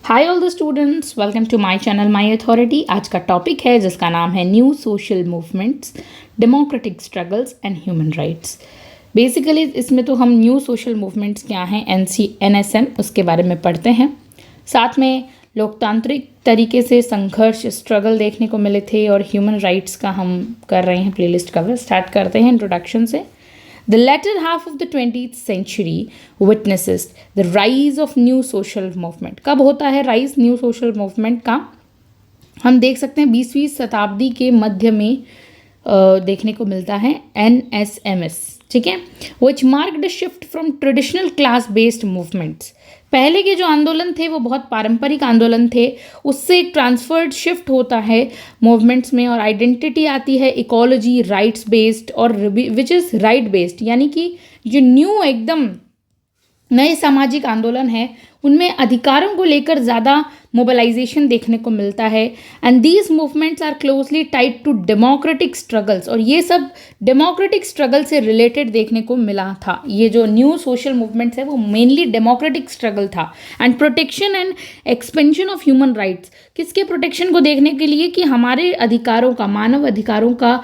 Hi all the students, welcome to my channel my authority. आज का topic है जिसका नाम है new social movements, democratic struggles and human rights. Basically इसमें तो हम न्यू सोशल मूवमेंट्स क्या हैं, NSM, उसके बारे में पढ़ते हैं। साथ में लोकतांत्रिक तरीके से संघर्ष, स्ट्रगल देखने को मिले थे और ह्यूमन राइट्स का हम कर रहे हैं प्लेलिस्ट कवर। स्टार्ट करते हैं इंट्रोडक्शन से। The latter half of the 20th century witnesses the rise of new social movement। कब होता है राइज न्यू सोशल मूवमेंट का? हम देख सकते हैं 20वीं शताब्दी के मध्य में देखने को मिलता है NSMS, ठीक है, which marked a shift from traditional class based movements. पहले के जो आंदोलन थे वो बहुत पारंपरिक आंदोलन थे, उससे एक ट्रांसफर्ड शिफ्ट होता है मूवमेंट्स में और आइडेंटिटी आती है इकोलॉजी, राइट्स बेस्ड और विच इज़ राइट बेस्ड, यानी कि जो न्यू एकदम नए सामाजिक आंदोलन है उनमें अधिकारों को लेकर ज़्यादा मोबिलाइजेशन देखने को मिलता है। And these movements are closely tied to democratic struggles, और ये सब डेमोक्रेटिक स्ट्रगल से रिलेटेड देखने को मिला था। ये जो न्यू सोशल मूवमेंट्स है वो मेनली डेमोक्रेटिक स्ट्रगल था। And protection and expansion of human rights, किसके प्रोटेक्शन को देखने के लिए कि हमारे अधिकारों का, मानव अधिकारों का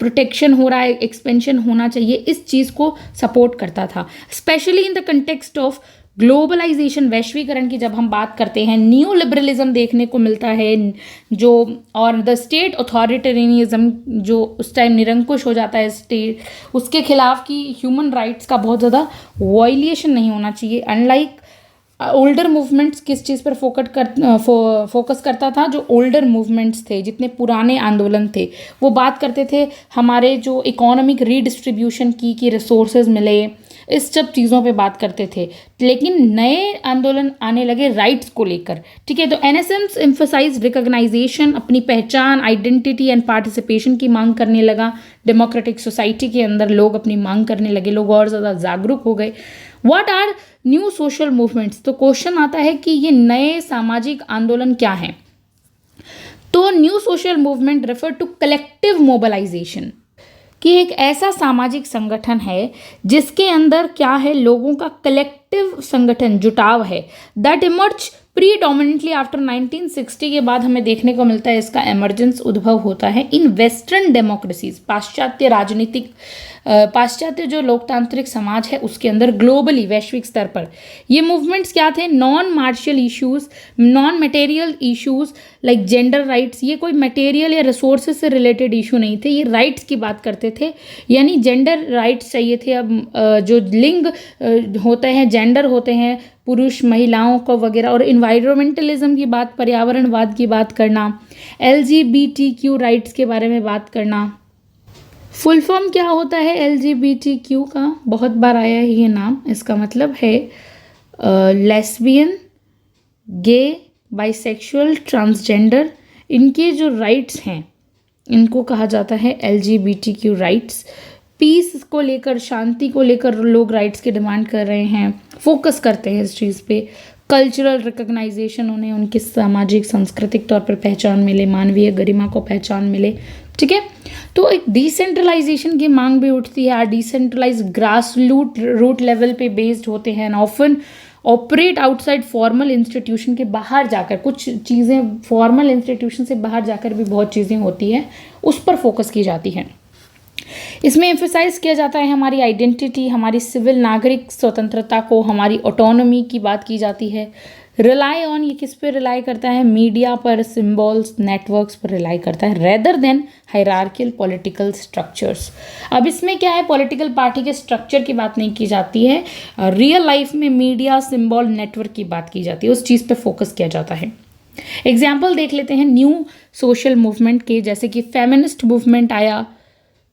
प्रोटेक्शन हो रहा है, एक्सपेंशन होना चाहिए, इस चीज़ को सपोर्ट करता था। Specially in the context of globalisation, वैश्वीकरण की जब हम बात करते हैं, न्यू लिबरलिज्म देखने को मिलता है जो, और द स्टेट अथॉरिटेरियनिज्म जो उस टाइम निरंकुश हो जाता है स्टेट, उसके खिलाफ की ह्यूमन राइट्स का बहुत ज़्यादा वायलेशन नहीं होना चाहिए। अनलाइक ओल्डर मूवमेंट्स किस चीज़ पर फोकस करता था? जो ओल्डर मूवमेंट्स थे, जितने पुराने आंदोलन थे, वो बात करते थे हमारे जो इकोनॉमिक रीडिस्ट्रीब्यूशन की, कि रिसोर्सेज मिले, इस सब चीज़ों पे बात करते थे। लेकिन नए आंदोलन आने लगे राइट्स को लेकर, ठीक है। तो NSMs एम्फसाइज रिकॉग्नाइजेशन, अपनी पहचान, आइडेंटिटी एंड पार्टिसिपेशन की मांग करने लगा। डेमोक्रेटिक सोसाइटी के अंदर लोग अपनी मांग करने लगे, लोग और ज़्यादा जागरूक हो गए। What are new social movements? तो क्वेश्चन आता है कि ये नए सामाजिक आंदोलन क्या हैं? तो new social movement refer to collective mobilisation, कि एक ऐसा सामाजिक संगठन है जिसके अंदर क्या है, लोगों का कलेक्टिव संगठन, जुटाव है। दैट इमर्ज प्रीडोमिनेंटली आफ्टर 1960 के बाद हमें देखने को मिलता है इसका एमर्जेंस, उद्भव होता है इन वेस्टर्न डेमोक्रेसीज, पाश्चात्य राजनीतिक, पाश्चात्य जो लोकतांत्रिक समाज है उसके अंदर, ग्लोबली, वैश्विक स्तर पर। ये मूवमेंट्स क्या थे? Non martial issues, non material issues like gender rights. ये कोई मटेरियल या रिसोर्सेज से रिलेटेड इशू नहीं थे, ये राइट्स की बात करते थे, यानी जेंडर राइट्स चाहिए थे। अब जो लिंग होते हैं, जेंडर होते हैं, पुरुष महिलाओं को वगैरह, और इन्वायरमेंटलिज्म की बात, पर्यावरणवाद की बात करना, LGBTQ राइट्स के बारे में बात करना। फुल फॉर्म क्या होता है LGBTQ का? बहुत बार आया है ये नाम। इसका मतलब है लेस्बियन, गे, बाइसेक्सुअल, ट्रांसजेंडर, इनके जो राइट्स हैं इनको कहा जाता है LGBTQ राइट्स। पीस को लेकर, शांति को लेकर लोग राइट्स की डिमांड कर रहे हैं, फोकस करते हैं इस चीज़ पे। कल्चरल रिकॉग्नाइजेशन, उन्हें उनकी सामाजिक सांस्कृतिक तौर पर पहचान मिले, मानवीय गरिमा को पहचान मिले, ठीक है। तो एक डिसेंट्रलाइजेशन की मांग भी उठती है। डिसेंट्रलाइज ग्रास रूट लेवल पे बेस्ड होते हैं, often operate outside formal institution के बाहर जाकर, कुछ चीज़ें फॉर्मल इंस्टीट्यूशन से बाहर जाकर भी बहुत चीज़ें होती हैं, उस पर फोकस की जाती हैं। इसमें एम्फेसाइज किया जाता है हमारी आइडेंटिटी, हमारी सिविल नागरिक स्वतंत्रता को, हमारी ऑटोनॉमी की बात की जाती है। रिलाई ऑन, ये किस पे रिलाई करता है? मीडिया पर, सिम्बॉल्स, नेटवर्क्स पर रिलाई करता है, rather than hierarchical political structures. अब इसमें क्या है, पॉलिटिकल पार्टी के स्ट्रक्चर की बात नहीं की जाती है, रियल लाइफ में मीडिया, सिम्बॉल, नेटवर्क की बात की जाती है, उस चीज़ पे फोकस किया जाता है। एग्जाम्पल देख लेते हैं न्यू सोशल मूवमेंट के, जैसे कि फेमिनिस्ट मूवमेंट आया,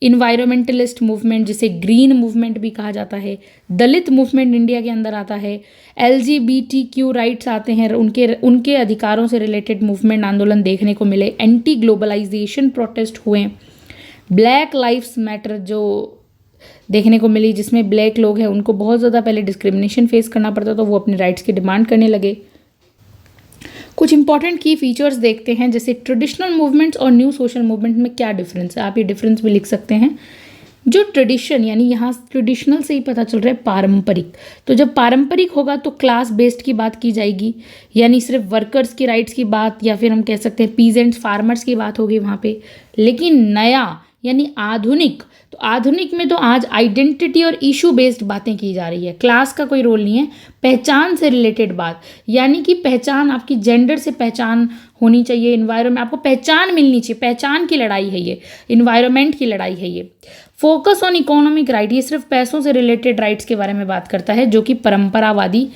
इन्वायरमेंटलिस्ट मूवमेंट जिसे ग्रीन मूवमेंट भी कहा जाता है, दलित मूवमेंट इंडिया के अंदर आता है, LGBTQ राइट्स आते हैं, उनके अधिकारों से रिलेटेड मूवमेंट, आंदोलन देखने को मिले। एंटी ग्लोबलाइजेशन प्रोटेस्ट हुए, ब्लैक लाइव्स मैटर जो देखने को मिली, जिसमें ब्लैक लोग हैं उनको बहुत ज़्यादा पहले डिस्क्रिमिनेशन फेस करना पड़ता, तो वो अपने राइट्स की डिमांड करने लगे। कुछ इंपॉर्टेंट की फीचर्स देखते हैं, जैसे ट्रेडिशनल मूवमेंट्स और न्यू सोशल मूवमेंट में क्या डिफरेंस है। आप ये डिफरेंस भी लिख सकते हैं। जो ट्रेडिशन, यानी यहाँ ट्रेडिशनल से ही पता चल रहा है पारंपरिक, तो जब पारंपरिक होगा तो क्लास बेस्ड की बात की जाएगी, यानी सिर्फ वर्कर्स की राइट्स की बात, या फिर हम कह सकते हैं पीजेंट्स फार्मर्स की बात होगी वहाँ पे। लेकिन नया यानी आधुनिक, तो आधुनिक में तो आज आइडेंटिटी और इशू बेस्ड बातें की जा रही है, क्लास का कोई रोल नहीं है, पहचान से रिलेटेड बात, यानी कि पहचान आपकी जेंडर से पहचान होनी चाहिए, इन्वायरमेंट आपको पहचान मिलनी चाहिए, पहचान की लड़ाई है ये, इन्वायरमेंट की लड़ाई है ये। फोकस ऑन इकोनॉमिक राइट, ये सिर्फ पैसों से रिलेटेड राइट्स के बारे में बात करता है, जो कि परंपरावादी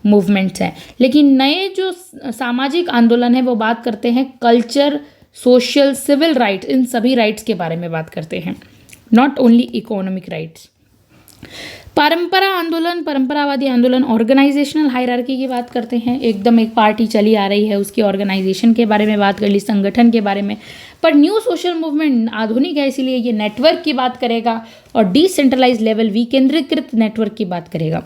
मूवमेंट्स हैं। लेकिन नए जो सामाजिक आंदोलन है वो बात करते हैं कल्चर, सोशल, सिविल राइट्स, इन सभी राइट्स के बारे में बात करते हैं, नॉट ओनली इकोनॉमिक राइट्स। परंपरावादी आंदोलन ऑर्गेनाइजेशनल हायरार्की की बात करते हैं, एकदम एक पार्टी चली आ रही है उसकी ऑर्गेनाइजेशन के बारे में बात कर ली, संगठन के बारे में। पर न्यू सोशल मूवमेंट आधुनिक है, इसीलिए ये नेटवर्क की बात करेगा और डिसेंट्रलाइज लेवल, विकेंद्रीकृत नेटवर्क की बात करेगा।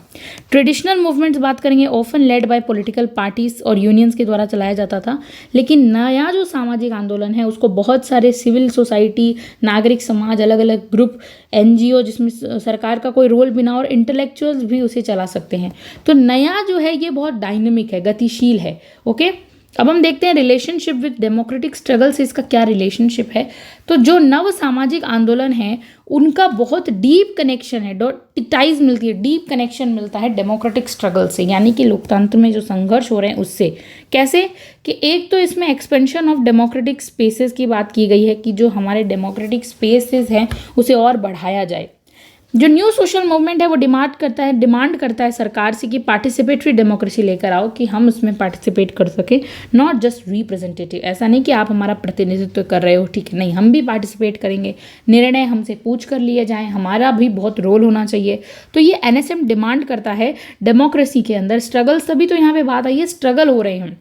ट्रेडिशनल मूवमेंट्स बात करेंगे, often led by political parties और यूनियंस के द्वारा चलाया जाता था। लेकिन नया जो सामाजिक आंदोलन है उसको बहुत सारे सिविल सोसाइटी, नागरिक समाज, अलग अलग ग्रुप, NGO, जिसमें सरकार का कोई रोल भी ना और इंटेलेक्चुअल्स भी उसे चला सकते हैं। तो नया जो है ये बहुत डायनेमिक है, गतिशील है। ओके, अब हम देखते हैं रिलेशनशिप विद डेमोक्रेटिक स्ट्रगल से इसका क्या रिलेशनशिप है। तो जो नव सामाजिक आंदोलन है उनका बहुत डीप कनेक्शन है, टाइज मिलती है, डीप कनेक्शन मिलता है डेमोक्रेटिक स्ट्रगल से, यानी कि लोकतंत्र में जो संघर्ष हो रहे हैं उससे। कैसे कि एक तो इसमें एक्सपेंशन ऑफ डेमोक्रेटिक स्पेसेस की बात की गई है कि जो हमारे डेमोक्रेटिक स्पेसेस हैं उसे और बढ़ाया जाए। जो न्यू सोशल मूवमेंट है वो डिमांड करता है सरकार से कि पार्टिसिपेटरी डेमोक्रेसी लेकर आओ, कि हम उसमें पार्टिसिपेट कर सके, नॉट जस्ट रिप्रेजेंटेटिव। ऐसा नहीं कि आप हमारा प्रतिनिधित्व कर रहे हो, ठीक है, नहीं, हम भी पार्टिसिपेट करेंगे, निर्णय हमसे पूछ कर लिए जाएं, हमारा भी बहुत रोल होना चाहिए। तो ये NSM डिमांड करता है डेमोक्रेसी के अंदर। स्ट्रगल्स, तभी तो यहाँ पे बात आई है, स्ट्रगल हो रहे हैं,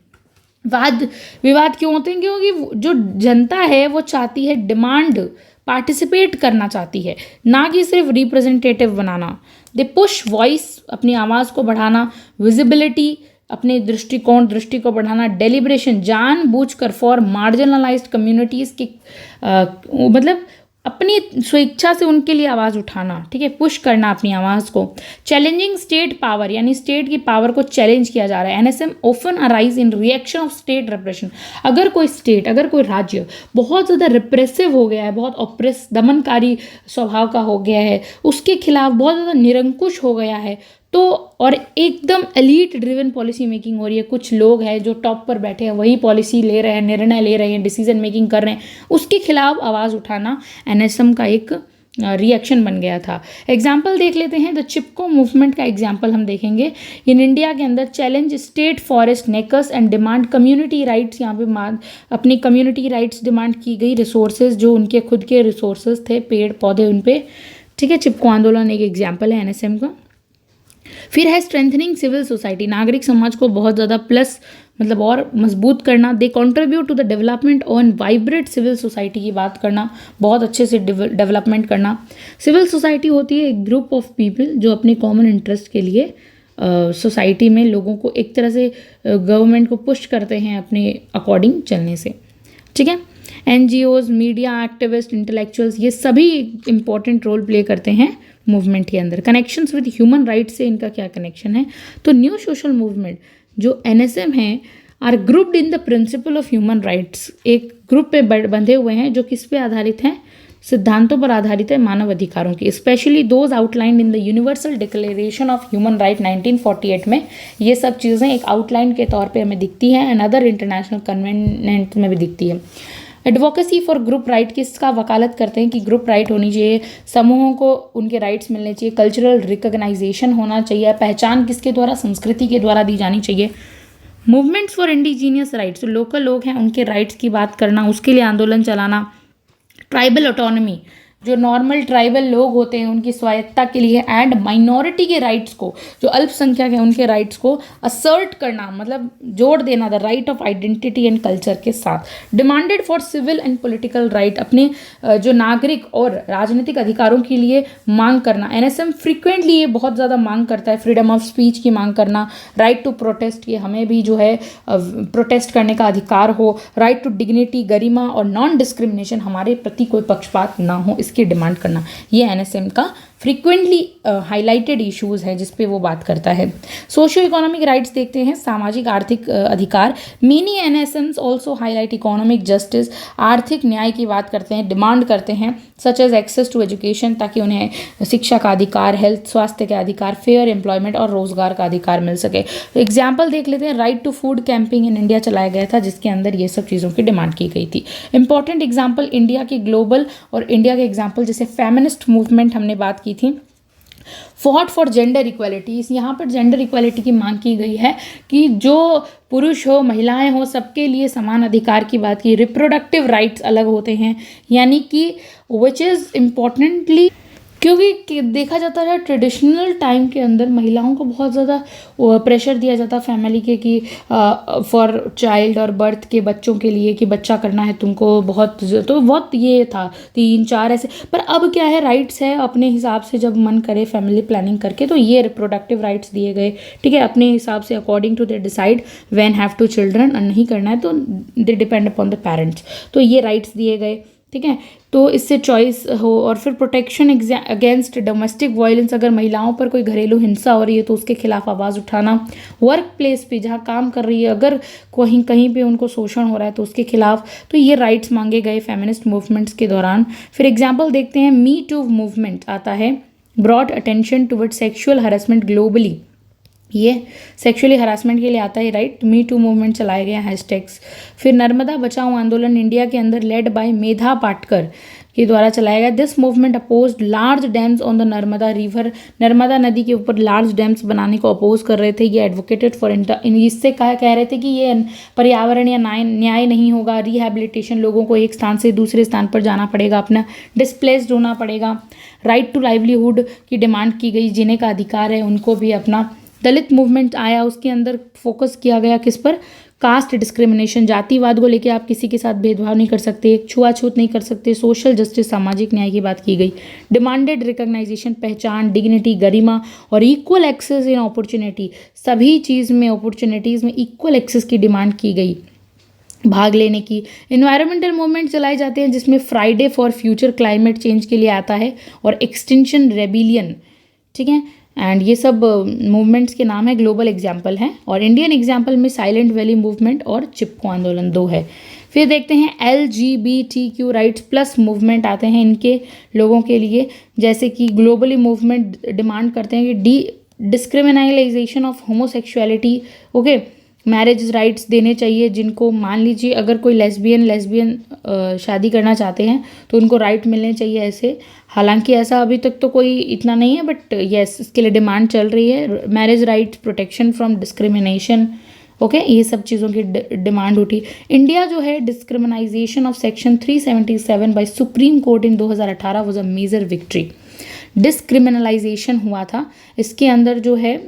वाद विवाद क्यों होते हैं? क्योंकि जो जनता है वो चाहती है, डिमांड, पार्टिसिपेट करना चाहती है, ना कि सिर्फ representative banana. They push voice, अपनी आवाज़ को बढ़ाना, विजिबिलिटी, अपने दृष्टि को बढ़ाना, डेलिब्रेशन, जानबूझकर फॉर मार्जिनलाइज्ड कम्युनिटीज़ की मतलब अपनी स्वेच्छा से उनके लिए आवाज़ उठाना, ठीक है, पुश करना अपनी आवाज़ को। चैलेंजिंग स्टेट पावर, यानी स्टेट की पावर को चैलेंज किया जा रहा है। NSM often arise in reaction of state repression. अगर कोई राज्य बहुत ज़्यादा रिप्रेसिव हो गया है, बहुत दमनकारी स्वभाव का हो गया है, उसके खिलाफ बहुत ज़्यादा निरंकुश हो गया है, तो और एकदम एलीट ड्रिवन पॉलिसी मेकिंग हो रही है, कुछ लोग हैं जो टॉप पर बैठे हैं वही पॉलिसी ले रहे हैं, निर्णय ले रहे हैं, डिसीजन मेकिंग कर रहे हैं, उसके खिलाफ आवाज़ उठाना NSM का एक रिएक्शन बन गया था। एग्जाम्पल देख लेते हैं, द चिपको मूवमेंट का एग्जाम्पल हम देखेंगे। इन इंडिया के अंदर challenge state forest Necker's and demand community rights, यहाँ पे अपनी कम्युनिटी राइट्स डिमांड की गई, रिसोर्सेज जो उनके खुद के रिसोर्सेज थे, पेड़ पौधे उन पे, ठीक है। चिपको आंदोलन एक एग्जाम्पल है NSM का। फिर है स्ट्रेंथनिंग सिविल सोसाइटी, नागरिक समाज को बहुत ज़्यादा प्लस मतलब और मजबूत करना। They contribute to the development on vibrant civil society की बात करना, बहुत अच्छे से डेवलपमेंट करना। सिविल सोसाइटी होती है एक ग्रुप ऑफ पीपल जो अपने कॉमन इंटरेस्ट के लिए सोसाइटी में लोगों को एक तरह से गवर्नमेंट को पुश करते हैं अपने अकॉर्डिंग चलने से, ठीक है। NGOs, मीडिया, एक्टिविस्ट, इंटेलेक्चुअल्स, ये सभी इंपॉर्टेंट रोल प्ले करते हैं मूवमेंट के अंदर। कनेक्शंस विद ह्यूमन राइट्स से इनका क्या कनेक्शन है? तो न्यू सोशल मूवमेंट जो NSM है are grouped in the principle of human rights, एक ग्रुप पे बंधे हुए हैं जो किस पे आधारित हैं? सिद्धांतों पर आधारित है, मानव अधिकारों की, specially those outlined in the universal declaration of human right 1948 में। ये सब चीज़ें एक आउटलाइन के तौर पे हमें दिखती हैं एंड अदर इंटरनेशनल कन्वेंट में भी दिखती है। एडवोकेसी फॉर ग्रुप राइट किसका वकालत करते हैं कि ग्रुप राइट होनी चाहिए, समूहों को उनके राइट्स मिलने चाहिए, कल्चरल रिकग्नाइजेशन होना चाहिए, पहचान किसके द्वारा? संस्कृति के द्वारा दी जानी चाहिए। मूवमेंट्स फॉर इंडिजीनियस राइट्स, जो लोकल लोग हैं उनके राइट्स की बात करना, उसके लिए आंदोलन चलाना। ट्राइबल ऑटोनॉमी, जो नॉर्मल ट्राइबल लोग होते हैं उनकी स्वायत्ता के लिए, एंड माइनॉरिटी के राइट्स को, जो अल्पसंख्यक है उनके राइट्स को असर्ट करना, मतलब जोड़ देना, the right of identity and culture के साथ। Demanded for civil and political right, अपने जो नागरिक और राजनीतिक अधिकारों के लिए मांग करना। NSM फ्रिक्वेंटली ये बहुत ज़्यादा मांग करता है, फ्रीडम ऑफ स्पीच की मांग करना, राइट टू प्रोटेस्ट, ये हमें भी जो है प्रोटेस्ट करने का अधिकार हो, राइट टू डिग्निटी, गरिमा और नॉन डिस्क्रिमिनेशन, हमारे प्रति कोई पक्षपात ना हो, इसकी डिमांड करना, ये एनएसएम का फ्रिक्वेंटली हाईलाइटेड इश्यूज है जिस पे वो बात करता है। सोशियो इकोनॉमिक राइट्स देखते हैं, सामाजिक आर्थिक अधिकार। Many NSMs also highlight economic justice, आर्थिक न्याय की बात करते हैं, डिमांड करते हैं, such as access to education, ताकि उन्हें शिक्षा का अधिकार, हेल्थ स्वास्थ्य के अधिकार, फेयर एम्प्लॉयमेंट और रोजगार का अधिकार मिल सके। एग्जाम्पल देख लेते हैं, right to food camping in India चलाया गया था जिसके अंदर ये सब चीज़ों की डिमांड की गई थी। इंपॉर्टेंट एग्जाम्पल इंडिया के ग्लोबल और इंडिया के एग्जाम्पल जैसे फेमिनिस्ट मूवमेंट हमने बात की थी, फॉट फॉर जेंडर इक्वालिटी, यहाँ पर जेंडर इक्वालिटी की मांग की गई है कि जो पुरुष हो महिलाएं हो सबके लिए समान अधिकार की बात की। रिप्रोडक्टिव राइट्स अलग होते हैं, यानी कि विच इज़ इम्पॉर्टेंटली, क्योंकि देखा जाता है ट्रेडिशनल टाइम के अंदर महिलाओं को बहुत ज़्यादा प्रेशर दिया जाता फैमिली के कि फॉर चाइल्ड और बर्थ के बच्चों के लिए कि बच्चा करना है तुमको, बहुत ये था 3-4 ऐसे। पर अब क्या है, राइट्स है अपने हिसाब से जब मन करे फैमिली प्लानिंग करके, तो ये रिप्रोडक्टिव राइट्स दिए गए, ठीक है, अपने हिसाब से according to they decide when have to children, और नहीं करना है तो they depend upon the parents, तो ये राइट्स दिए गए, ठीक है। तो इससे चॉइस हो। और फिर प्रोटेक्शन अगेंस्ट डोमेस्टिक वायलेंस, अगर महिलाओं पर कोई घरेलू हिंसा हो रही है तो उसके खिलाफ आवाज़ उठाना। वर्क प्लेस पे जहाँ काम कर रही है अगर कहीं पे उनको शोषण हो रहा है तो उसके खिलाफ, तो ये राइट्स मांगे गए फेमिनिस्ट मूवमेंट्स के दौरान। फिर एग्जाम्पल देखते हैं, मी टू मूवमेंट आता है, broad attention toward sexual harassment globally, ये सेक्सुअली हरासमेंट के लिए आता है, राइट। मी टू मूवमेंट चलाए गए हैशटैग्स। फिर नर्मदा बचाओ आंदोलन इंडिया के अंदर लेड बाय मेधा पाटकर के द्वारा चलाया गया। This movement oppose large dams on the Narmada river, Narmada नदी के ऊपर लार्ज डैम्स बनाने को अपोज कर रहे थे। ये एडवोकेटेड फॉर इससे कह रहे थे कि ये पर्यावरण या न्याय नहीं होगा, रिहैबिलिटेशन, लोगों को एक स्थान से दूसरे स्थान पर जाना पड़ेगा, अपना डिस्प्लेस्ड होना पड़ेगा। राइट टू लाइवलीहुड की डिमांड की गई, जीने का अधिकार है उनको भी अपना। दलित मूवमेंट आया, उसके अंदर फोकस किया गया किस पर, कास्ट डिस्क्रिमिनेशन, जातिवाद को लेकर आप किसी के साथ भेदभाव नहीं कर सकते, छुआछूत नहीं कर सकते, सोशल जस्टिस, सामाजिक न्याय की बात की गई। डिमांडेड रिकॉग्नाइजेशन, पहचान, डिग्निटी, गरिमा और इक्वल एक्सेस इन अपॉर्चुनिटी, सभी चीज़ में अपॉर्चुनिटीज़ में इक्वल एक्सेस की डिमांड की गई, भाग लेने की। इन्वायरमेंटल मूवमेंट चलाए जाते हैं जिसमें Friday for future climate change के लिए आता है और एक्सटिंक्शन रेबिलियन, ठीक है। एंड ये सब मूवमेंट्स के नाम है, ग्लोबल एग्जाम्पल हैं। और इंडियन एग्जाम्पल में साइलेंट वैली मूवमेंट और चिपको आंदोलन 2 है। फिर देखते हैं LGBTQ राइट्स प्लस मूवमेंट आते हैं इनके लोगों के लिए, जैसे कि ग्लोबली मूवमेंट डिमांड करते हैं कि decriminalisation of homosexuality, okay, marriage rights देने चाहिए जिनको, मान लीजिए अगर कोई लेस्बियन शादी करना चाहते हैं तो उनको राइट मिलने चाहिए ऐसे। हालांकि ऐसा अभी तक तो कोई इतना नहीं है, बट यस इसके लिए डिमांड चल रही है। Marriage rights, protection from discrimination, okay, ये सब चीज़ों की डिमांड उठी। इंडिया जो है decriminalisation of section 377 by supreme court in 2018 was a major victory. Decriminalisation हुआ था इसके अंदर जो है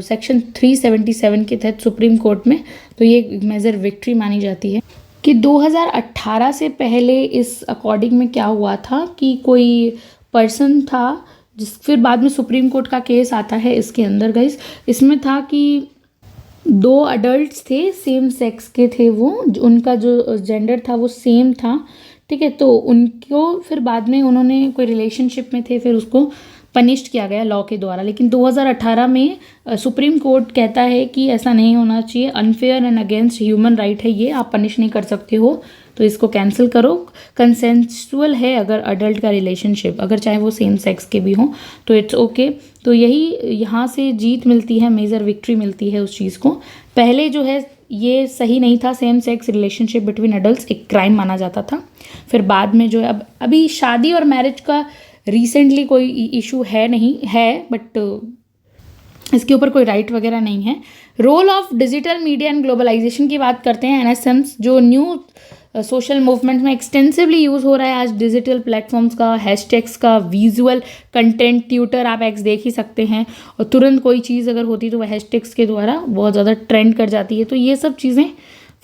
सेक्शन 377 के तहत सुप्रीम कोर्ट में, तो ये मेजर विक्ट्री मानी जाती है कि 2018 से पहले इस अकॉर्डिंग में क्या हुआ था कि कोई पर्सन था फिर बाद में सुप्रीम कोर्ट का केस आता है इसके अंदर गाइस, इसमें था कि 2 अडल्ट्स थे, सेम सेक्स के थे, वो उनका जो जेंडर था वो सेम था, ठीक है। तो उनको फिर बाद में उन्होंने कोई रिलेशनशिप में थे, फिर उसको पनिश्ड किया गया लॉ के द्वारा। लेकिन 2018 में सुप्रीम कोर्ट कहता है कि ऐसा नहीं होना चाहिए, unfair and against human right है ये, आप पनिश नहीं कर सकते हो, तो इसको कैंसिल करो। कंसेंसुअल है अगर अडल्ट का रिलेशनशिप, अगर चाहे वो सेम सेक्स के भी हों तो इट्स ओके। तो यही यहाँ से जीत मिलती है, मेजर विक्ट्री मिलती है उस चीज़ को। पहले जो है ये सही नहीं था, same sex relationship between adults एक क्राइम माना जाता था। फिर बाद में जो है अभी शादी और मैरिज का रिसेंटली कोई इशू है नहीं है, बट इसके ऊपर कोई राइट वगैरह नहीं है। Role of digital media and globalisation की बात करते हैं। एनएसएम्स जो न्यू सोशल मूवमेंट में एक्सटेंसिवली यूज़ हो रहा है आज, डिजिटल प्लेटफॉर्म्स का, हैशटैग्स का, विजुअल कंटेंट, ट्विटर आप एक्स देख ही सकते हैं, और तुरंत कोई चीज़ अगर होती तो वह हैशटैग्स के द्वारा बहुत ज़्यादा ट्रेंड कर जाती है। तो ये सब चीज़ें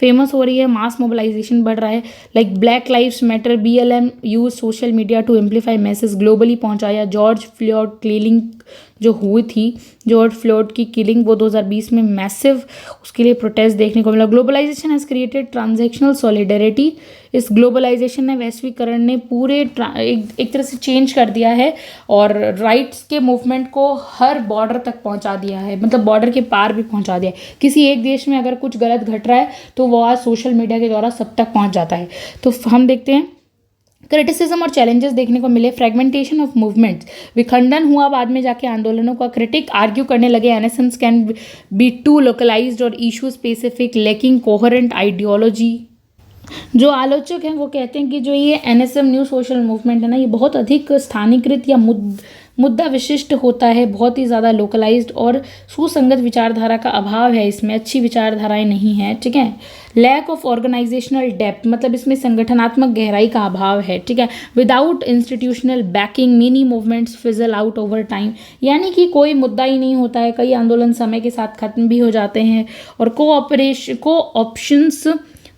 फेमस हो रही है, मास मोबिलाइजेशन बढ़ रहा है। Like black lives matter, BLM use social media to amplify message, globally पहुंचाया। जॉर्ज फ्लॉयड किलिंग जो हुई थी, जॉर्ज फ्लोयड की किलिंग, वो 2020 में मैसिव उसके लिए प्रोटेस्ट देखने को मिला। Globalisation has created transactional solidarity. इस ग्लोबलाइजेशन ने, वैश्वीकरण ने पूरे एक तरह से चेंज कर दिया है और राइट्स के मूवमेंट को हर बॉर्डर तक पहुंचा दिया है, मतलब बॉर्डर के पार भी पहुंचा दिया है। किसी एक देश में अगर कुछ गलत घट रहा है तो वो आज सोशल मीडिया के द्वारा सब तक पहुंच जाता है। तो हम देखते हैं क्रिटिसिज्म और चैलेंजेस देखने को मिले। फ्रेगमेंटेशन ऑफ मूवमेंट्स, विखंडन हुआ बाद में जाके आंदोलनों का। क्रिटिक आर्ग्यू करने लगे एनएसएम्स कैन बी टू लोकलाइज्ड और issue specific, lacking coherent ideology. जो आलोचक हैं वो कहते हैं कि जो ये एनएसएम न्यू सोशल मूवमेंट है ना, ये बहुत अधिक स्थानीकृत या मुद्दा विशिष्ट होता है, बहुत ही ज़्यादा लोकलाइज्ड और सुसंगत विचारधारा का अभाव है इसमें, अच्छी विचारधाराएं नहीं हैं, ठीक है। लैक ऑफ ऑर्गेनाइजेशनल डेप्थ, मतलब इसमें संगठनात्मक गहराई का अभाव है, ठीक है। Without institutional banking many movements fizzle out over time, यानी कि कोई मुद्दा ही नहीं होता है, कई आंदोलन समय के साथ खत्म भी हो जाते हैं। और को ऑप्शंस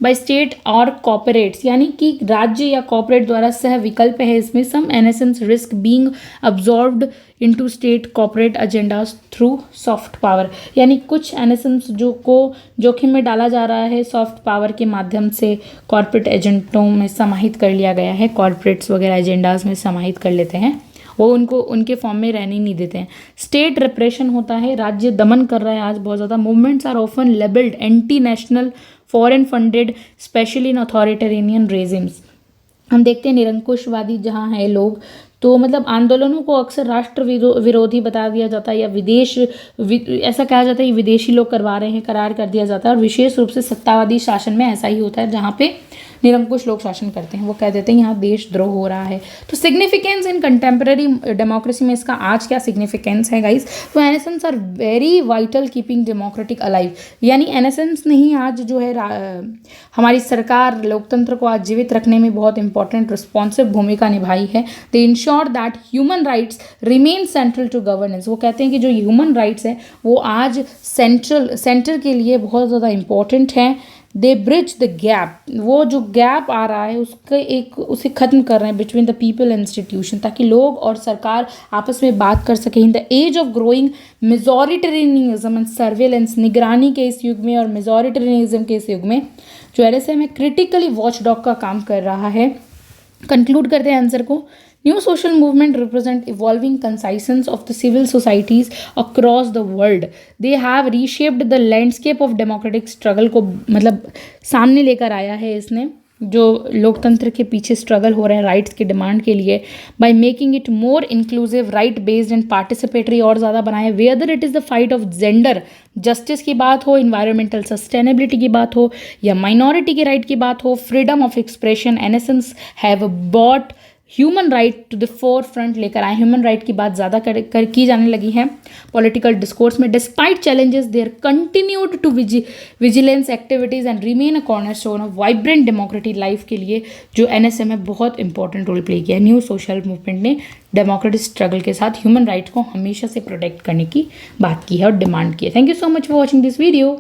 बाय स्टेट और कॉर्पोरेट्स, यानी कि राज्य या कॉर्पोरेट द्वारा सह विकल्प है इसमें। Some NSMs risk being absorbed into state corporate agendas through soft power, यानी कुछ एनएसएम्स जो को जोखिम में डाला जा रहा है सॉफ्ट पावर के माध्यम से, कॉर्पोरेट एजेंटों में समाहित कर लिया गया है, कॉर्पोरेट्स वगैरह एजेंडाज में समाहित कर लेते हैं, वो उनको उनके फॉर्म में रहने नहीं देते हैं। स्टेट रिप्रेशन होता है, राज्य दमन कर रहा है आज बहुत ज़्यादा। Movements are often labelled anti national, foreign funded, specially in authoritarian regimes. हम देखते हैं निरंकुशवादी जहाँ हैं लोग, तो मतलब आंदोलनों को अक्सर राष्ट्र विरोधी बता दिया जाता है या ऐसा कहा जाता है कि विदेशी लोग करवा रहे हैं करार कर दिया जाता है। और विशेष रूप से सत्तावादी शासन में ऐसा ही होता है, जहाँ पे निरंकुश लोग शासन करते हैं, वो कह देते हैं यहाँ देशद्रोह हो रहा है। तो सिग्निफिकेंस इन कंटेम्प्रेरी डेमोक्रेसी में इसका आज क्या सिग्निफिकेंस है गाइस? तो NSMs are very vital keeping democratic alive, यानी एनएसएम्स ने ही आज जो है हमारी सरकार लोकतंत्र को आज जीवित रखने में बहुत इंपॉर्टेंट रिस्पॉन्सिव भूमिका निभाई है। They ensure that human rights remain central to governance. वो कहते हैं कि जो ह्यूमन राइट्स है वो आज सेंटर के लिए बहुत ज़्यादा इंपॉर्टेंट है। दे ब्रिज द गैप, वो जो गैप आ रहा है उसे ख़त्म कर रहे हैं बिटवीन द पीपल इंस्टीट्यूशन, ताकि लोग और सरकार आपस में बात कर सकें। In the age of growing majoritarianism and surveillance, निगरानी के इस युग में और मेजॉरिटेरियनिज्म के इस युग में जो एनएसएम है क्रिटिकली वॉचडॉग का काम कर रहा है। कंक्लूड करते हैं आंसर को। New social movement represent evolving consciousness of the civil societies across the world. They have reshaped the landscape of democratic struggle को मतलब सामने लेकर आया है इसने, जो लोकतंत्र के पीछे स्ट्रगल हो रहे हैं राइट्स की डिमांड के लिए, by making it more inclusive, right based and participatory और ज़्यादा बनाए। Whether it is the fight of gender justice की बात हो, इन्वायरमेंटल सस्टेनेबिलिटी की बात हो, या माइनॉरिटी के राइट की बात हो, freedom of expression, NSMs have brought human right to the forefront लेकर आए। ह्यूमन राइट की बात ज़्यादा की जाने लगी है पॉलिटिकल डिस्कोर्स में। Despite challenges there continued to vigilance activities and remain a cornerstone of vibrant democratic life के लिए जो एनएसएम है बहुत इंपॉर्टेंट रोल प्ले किया है। न्यू सोशल मूवमेंट ने डेमोक्रेटिक स्ट्रगल के साथ ह्यूमन राइट्स को हमेशा से प्रोटेक्ट करने की बात की है और डिमांड की है। Thank you so much for watching this video.